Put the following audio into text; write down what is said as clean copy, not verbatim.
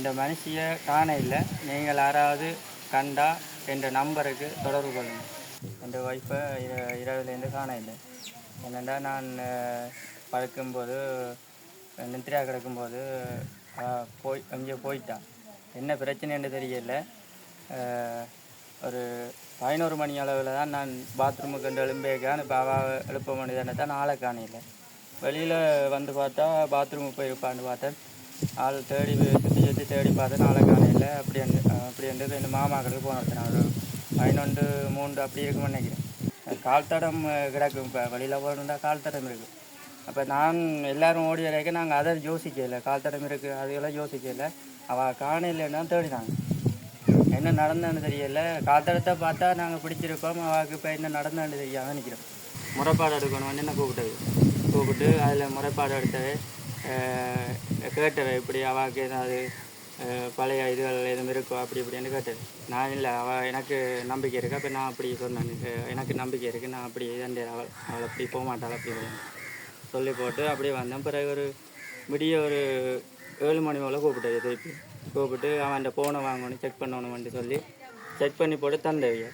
இந்த மனுஷியை காண இல்லை. நீங்கள் யாராவது கண்டா என்ற நம்பருக்கு தொடர்பு கொள்ளுங்கள். என் ஒய்ஃபை இரவுலேருந்து காண இல்லை. என்னென்னா நான் படுக்கும்போது நித்திரையாக கிடக்கும்போது அங்கே போயிட்டான். என்ன பிரச்சனைன்னு தெரியல. ஒரு 11 மணி அளவில் தான் நான் பாத்ரூமுக்கு வந்து எழும்பேக்கான். இப்போ அவள் எழுப்ப வேண்டியதானே தான் ஆளை காணையில். வெளியில் வந்து பார்த்தா பாத்ரூமுக்கு போயிருப்பான்னு பார்த்தேன். ஆள் தேடி சுற்றி தேடி பார்த்தேன், ஆளை காணையில். அப்படி வந்து எங்கள் மாமாக்களுக்கு போனேன். ஒரு 11-3 அப்படி இருக்குன்னு நினைக்கிறேன். கால் தடம் கிடக்கும். இப்போ வெளியில் போகணுன்னா கால் தடம் இருக்குது. அப்போ நான் எல்லோரும் ஓடி வரைக்கும் நாங்கள் அதை யோசிக்கலை. கால் தடம் இருக்குது அதுக்கெல்லாம் யோசிக்கலை. அவள் காணையில்லைன்னா தேடினாங்க. என்ன நடந்ததுன்னு தெரியல. கால் தடத்தை பார்த்தா நாங்கள் பிடிச்சிருப்போம். அவளுக்கு இப்போ என்ன நடந்ததுன்னு தெரியாமல் நிற்கிறோம். முறைப்பாடு எடுக்கணும்னு என்ன கூப்பிட்டு அதில் முறைப்பாடு எடுத்தவை கேட்டவை. இப்படி அவளுக்கு ஏதாவது பழைய இதுகள் எதுவும் இருக்கோ அப்படி இப்படின்னு கேட்டது. நான் இல்லை, அவள் எனக்கு நம்பிக்கை இருக்குது. அப்போ நான் அப்படி சொன்னேன், எனக்கு நம்பிக்கை இருக்குது, நான் அப்படி இதண்டே அவள் அப்படி போக மாட்டாள் அப்படி சொல்லி போட்டு அப்படியே வந்தேன். பிறகு ஒரு விடிய ஒரு 7 மணி போல் கூப்பிட்டு அவன் அந்த ஃபோனை வாங்கணும் செக் பண்ணணும்னு சொல்லி செக் பண்ணி போட்டு தந்தவிய.